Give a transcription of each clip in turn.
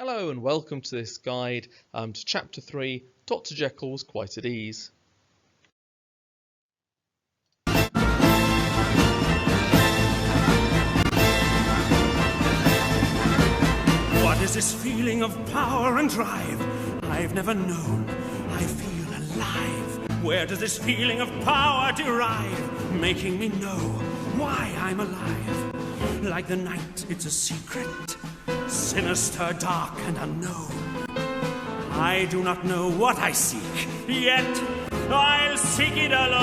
Hello and welcome to this guide to Chapter 3, Dr. Jekyll's Quite at Ease. What is this feeling of power and drive I've never known? I feel alive. Where does this feeling of power derive, making me know why I'm alive? Like the night, it's a secret, sinister, dark, and unknown. I do not know what I seek, yet I'll seek it alone.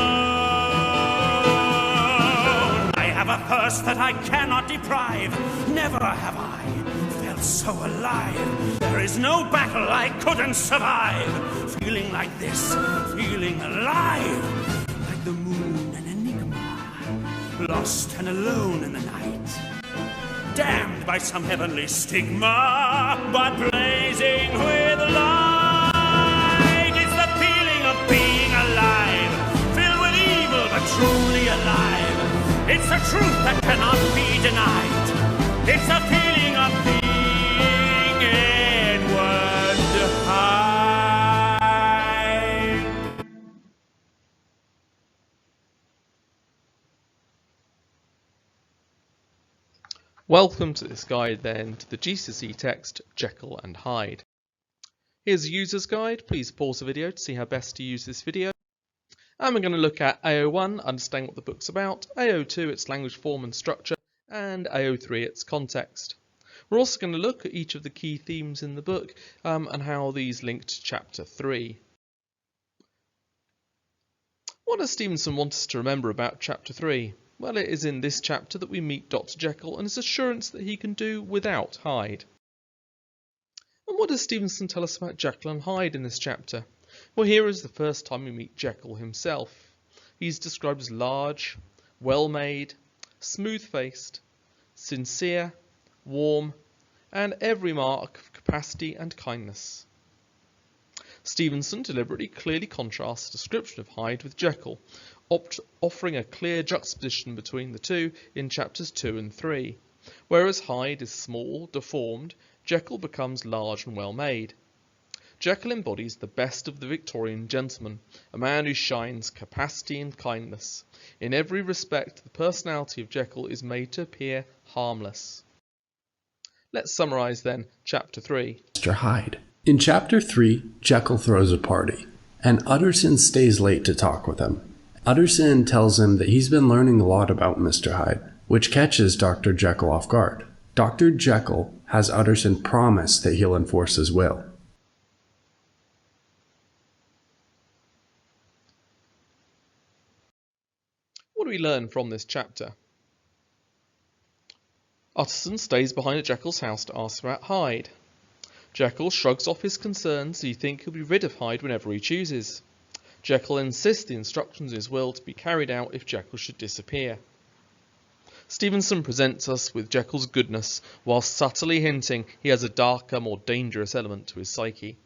I have a thirst that I cannot deprive. Never have I felt so alive. There is no battle I couldn't survive. Feeling like this, feeling alive. Like the moon, an enigma, lost and alone in the night. Damned by some heavenly stigma, but blazing with light. It's the feeling of being alive, filled with evil but truly alive. It's the truth that cannot be denied. It's the feeling of being inward hide. Welcome to this guide then to the GCSE text Jekyll and Hyde. Here's a user's guide. Please pause the video to see how best to use this video. And we're going to look at AO1, understanding what the book's about, AO2, its language, form and structure, and AO3, its context. We're also going to look at each of the key themes in the book and how these link to Chapter 3. What does Stevenson want us to remember about Chapter 3? Well, it is in this chapter that we meet Dr. Jekyll and his assurance that he can do without Hyde. And what does Stevenson tell us about Jekyll and Hyde in this chapter? Well, here is the first time we meet Jekyll himself. He's described as large, well-made, smooth-faced, sincere, warm, and every mark of capacity and kindness. Stevenson deliberately clearly contrasts the description of Hyde with Jekyll, offering a clear juxtaposition between the two in chapters 2 and 3. Whereas Hyde is small, deformed, Jekyll becomes large and well-made. Jekyll embodies the best of the Victorian gentleman, a man who shines capacity and kindness. In every respect, the personality of Jekyll is made to appear harmless. Let's summarise then Chapter 3. Mr. Hyde. In Chapter 3, Jekyll throws a party, and Utterson stays late to talk with him. Utterson tells him that he's been learning a lot about Mr. Hyde, which catches Dr. Jekyll off guard. Dr. Jekyll has Utterson promise that he'll enforce his will. What do we learn from this chapter? Utterson stays behind at Jekyll's house to ask about Hyde. Jekyll shrugs off his concerns, so you think he'll be rid of Hyde whenever he chooses. Jekyll insists the instructions in his will to be carried out if Jekyll should disappear. Stevenson presents us with Jekyll's goodness, while subtly hinting he has a darker, more dangerous element to his psyche.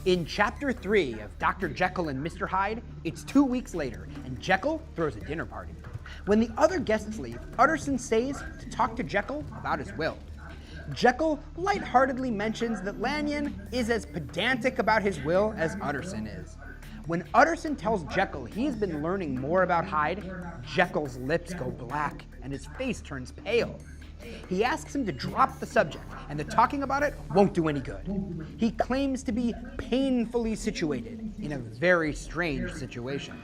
In Chapter 3 of Dr. Jekyll and Mr. Hyde, it's 2 weeks later, and Jekyll throws a dinner party. When the other guests leave, Utterson stays to talk to Jekyll about his will. Jekyll lightheartedly mentions that Lanyon is as pedantic about his will as Utterson is. When Utterson tells Jekyll he has been learning more about Hyde, Jekyll's lips go black and his face turns pale. He asks him to drop the subject, and that talking about it won't do any good. He claims to be painfully situated in a very strange situation.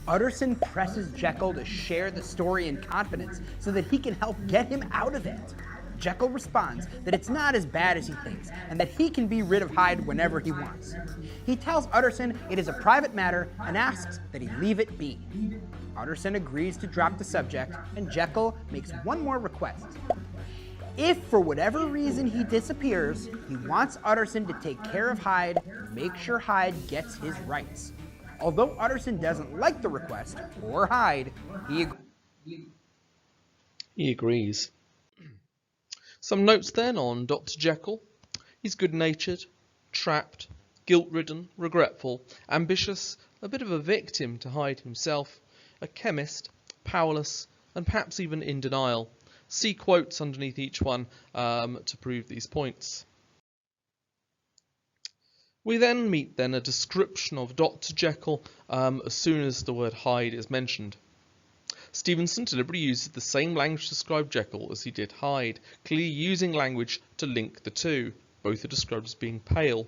Utterson presses Jekyll to share the story in confidence so that he can help get him out of it. Jekyll responds that it's not as bad as he thinks, and that he can be rid of Hyde whenever he wants. He tells Utterson it is a private matter and asks that he leave it be. Utterson agrees to drop the subject, and Jekyll makes one more request. If for whatever reason he disappears, he wants Utterson to take care of Hyde and make sure Hyde gets his rights. Although Utterson doesn't like the request, or Hyde, he agrees. Some notes then on Dr. Jekyll. He's good-natured, trapped, guilt-ridden, regretful, ambitious, a bit of a victim to Hyde himself, a chemist, powerless, and perhaps even in denial. See quotes underneath each one to prove these points. We then meet a description of Dr. Jekyll as soon as the word Hyde is mentioned. Stevenson deliberately uses the same language to describe Jekyll as he did Hyde, clearly using language to link the two. Both are described as being pale.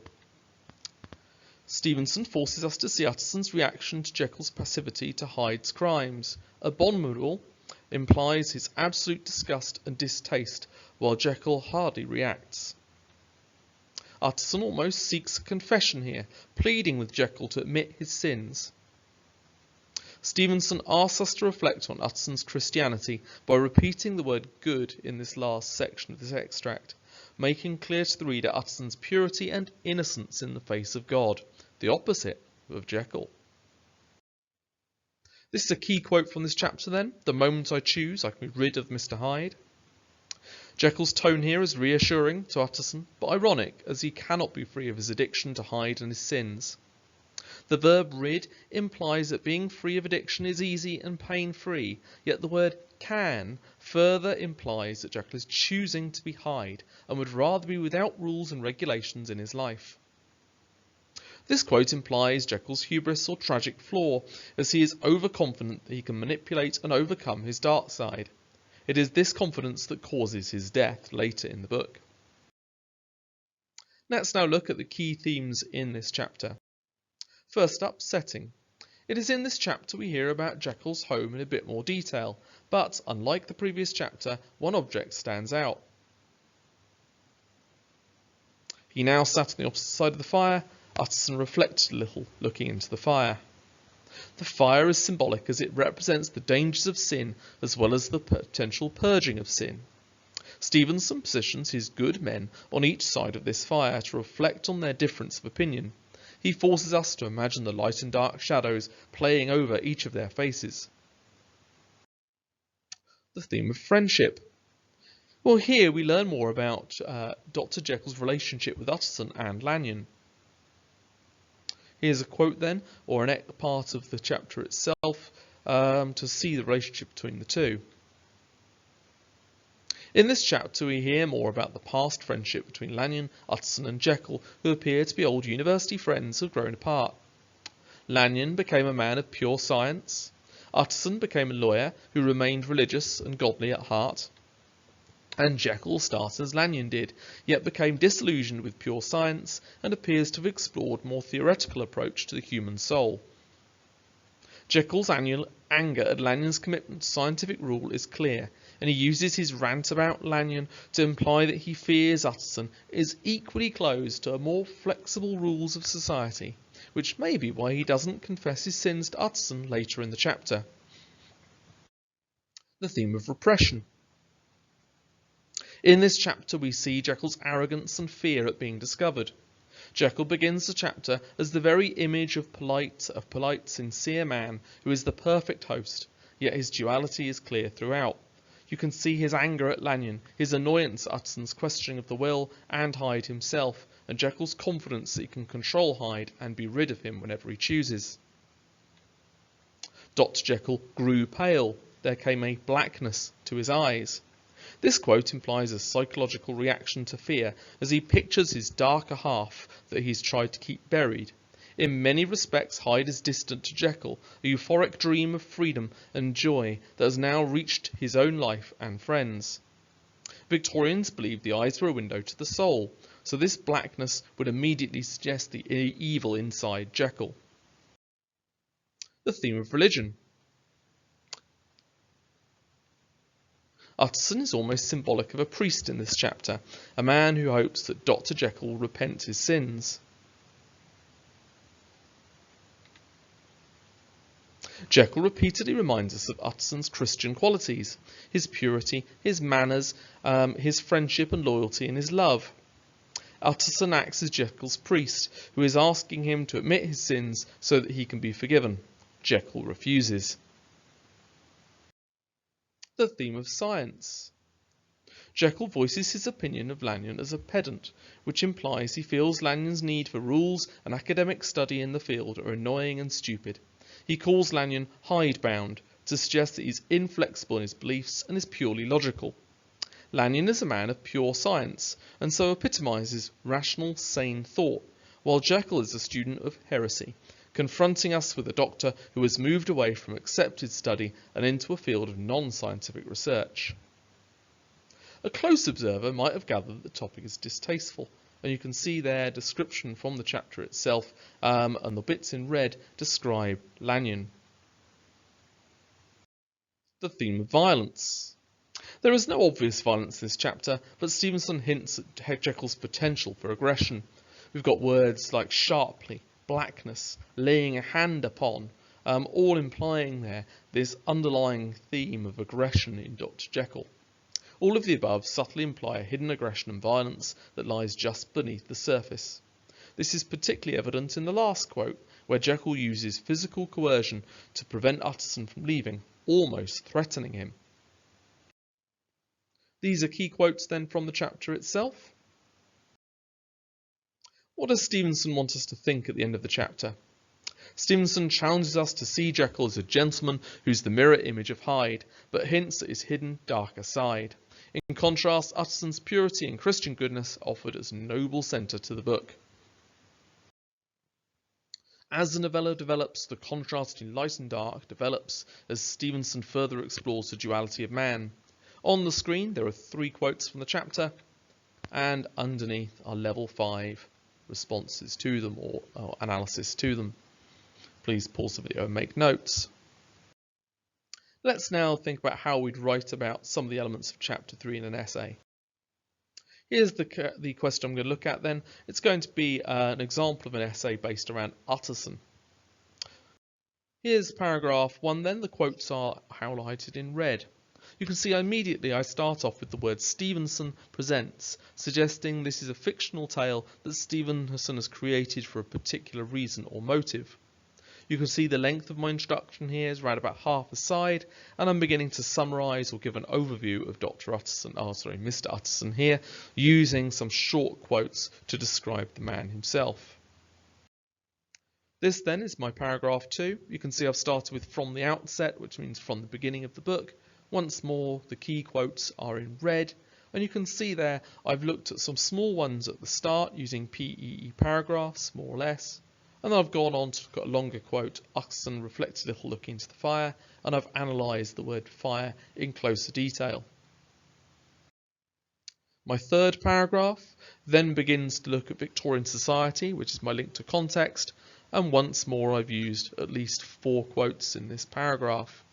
Stevenson forces us to see Utterson's reaction to Jekyll's passivity to Hyde's crimes. Abominable implies his absolute disgust and distaste, while Jekyll hardly reacts. Utterson almost seeks a confession here, pleading with Jekyll to admit his sins. Stevenson asks us to reflect on Utterson's Christianity by repeating the word good in this last section of this extract, making clear to the reader Utterson's purity and innocence in the face of God, the opposite of Jekyll. This is a key quote from this chapter then. The moment I choose, I can be rid of Mr. Hyde. Jekyll's tone here is reassuring to Utterson, but ironic, as he cannot be free of his addiction to Hyde and his sins. The verb rid implies that being free of addiction is easy and pain-free, yet the word can further implies that Jekyll is choosing to be Hyde and would rather be without rules and regulations in his life. This quote implies Jekyll's hubris or tragic flaw, as he is overconfident that he can manipulate and overcome his dark side. It is this confidence that causes his death later in the book. Let's now look at the key themes in this chapter. First up, setting. It is in this chapter we hear about Jekyll's home in a bit more detail, but unlike the previous chapter, one object stands out. He now sat on the opposite side of the fire. Utterson reflected a little, looking into the fire. The fire is symbolic as it represents the dangers of sin as well as the potential purging of sin. Stevenson positions his good men on each side of this fire to reflect on their difference of opinion. He forces us to imagine the light and dark shadows playing over each of their faces. The theme of friendship. Well, here we learn more about Dr. Jekyll's relationship with Utterson and Lanyon. Here's a quote then, or a part of the chapter itself, to see the relationship between the two. In this chapter we hear more about the past friendship between Lanyon, Utterson and Jekyll, who appear to be old university friends who have grown apart. Lanyon became a man of pure science. Utterson became a lawyer who remained religious and godly at heart. And Jekyll started as Lanyon did, yet became disillusioned with pure science and appears to have explored a more theoretical approach to the human soul. Jekyll's anger at Lanyon's commitment to scientific rule is clear, and he uses his rant about Lanyon to imply that he fears Utterson is equally closed to more flexible rules of society, which may be why he doesn't confess his sins to Utterson later in the chapter. The theme of repression. In this chapter we see Jekyll's arrogance and fear at being discovered. Jekyll begins the chapter as the very image of polite, sincere man who is the perfect host, yet his duality is clear throughout. You can see his anger at Lanyon, his annoyance at Utterson's questioning of the will and Hyde himself, and Jekyll's confidence that he can control Hyde and be rid of him whenever he chooses. Dr. Jekyll grew pale. There came a blackness to his eyes. This quote implies a psychological reaction to fear as he pictures his darker half that he's tried to keep buried. In many respects, Hyde is distant to Jekyll, a euphoric dream of freedom and joy that has now reached his own life and friends. Victorians believed the eyes were a window to the soul, so this blackness would immediately suggest the evil inside Jekyll. The theme of religion. Utterson is almost symbolic of a priest in this chapter, a man who hopes that Dr. Jekyll will repent his sins. Jekyll repeatedly reminds us of Utterson's Christian qualities, his purity, his manners, his friendship and loyalty, and his love. Utterson acts as Jekyll's priest, who is asking him to admit his sins so that he can be forgiven. Jekyll refuses. The theme of science. Jekyll voices his opinion of Lanyon as a pedant, which implies he feels Lanyon's need for rules and academic study in the field are annoying and stupid. He calls Lanyon hidebound, to suggest that he's inflexible in his beliefs and is purely logical. Lanyon is a man of pure science, and so epitomises rational, sane thought, while Jekyll is a student of heresy, confronting us with a doctor who has moved away from accepted study and into a field of non-scientific research. A close observer might have gathered that the topic is distasteful, and you can see their description from the chapter itself, and the bits in red describe Lanyon. The theme of violence. There is no obvious violence in this chapter, but Stevenson hints at Jekyll's potential for aggression. We've got words like sharply, blackness, laying a hand upon, all implying there this underlying theme of aggression in Dr. Jekyll. All of the above subtly imply a hidden aggression and violence that lies just beneath the surface. This is particularly evident in the last quote, where Jekyll uses physical coercion to prevent Utterson from leaving, almost threatening him. These are key quotes then from the chapter itself. What does Stevenson want us to think at the end of the chapter? Stevenson challenges us to see Jekyll as a gentleman who's the mirror image of Hyde, but hints at his hidden, darker side. In contrast, Utterson's purity and Christian goodness offered as a noble centre to the book. As the novella develops, the contrast between light and dark develops as Stevenson further explores the duality of man. On the screen there are 3 quotes from the chapter, and underneath are level 5 responses to them, or analysis to them. Please pause the video and make notes. Let's now think about how we'd write about some of the elements of chapter 3 in an essay. Here's the question I'm going to look at then. It's going to be an example of an essay based around Utterson. Here's paragraph 1 then. The quotes are highlighted in red. You can see immediately I start off with the word Stevenson presents, suggesting this is a fictional tale that Stevenson has created for a particular reason or motive. You can see the length of my introduction here is around about half a side, and I'm beginning to summarise or give an overview of Mr. Utterson here, using some short quotes to describe the man himself. This then is my paragraph 2. You can see I've started with from the outset, which means from the beginning of the book. Once more, the key quotes are in red, and you can see there I've looked at some small ones at the start using PEE paragraphs, more or less. And then I've gone on to look at a longer quote, Utterson reflects a little look into the fire, and I've analysed the word fire in closer detail. My third paragraph then begins to look at Victorian society, which is my link to context, and once more I've used at least 4 quotes in this paragraph.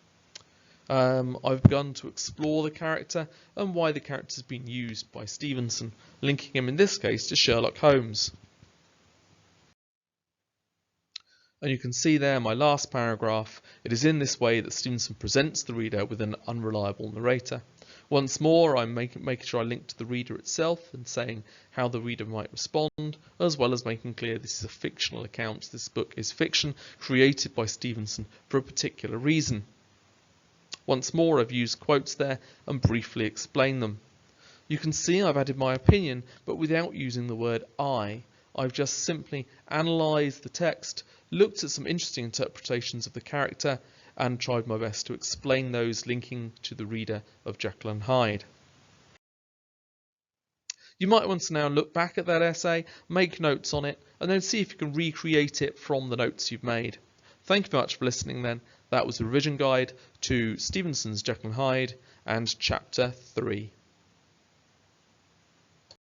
I've begun to explore the character and why the character has been used by Stevenson, linking him in this case to Sherlock Holmes. And you can see there my last paragraph. It is in this way that Stevenson presents the reader with an unreliable narrator. Once more, I'm making sure I link to the reader itself and saying how the reader might respond, as well as making clear this is a fictional account. This book is fiction created by Stevenson for a particular reason. Once more, I've used quotes there and briefly explained them. You can see I've added my opinion, but without using the word I. I've just simply analysed the text, looked at some interesting interpretations of the character, and tried my best to explain those, linking to the reader of Jekyll and Hyde. You might want to now look back at that essay, make notes on it, and then see if you can recreate it from the notes you've made. Thank you very much for listening then. That was a revision guide to Stevenson's Jekyll and Hyde and chapter 3.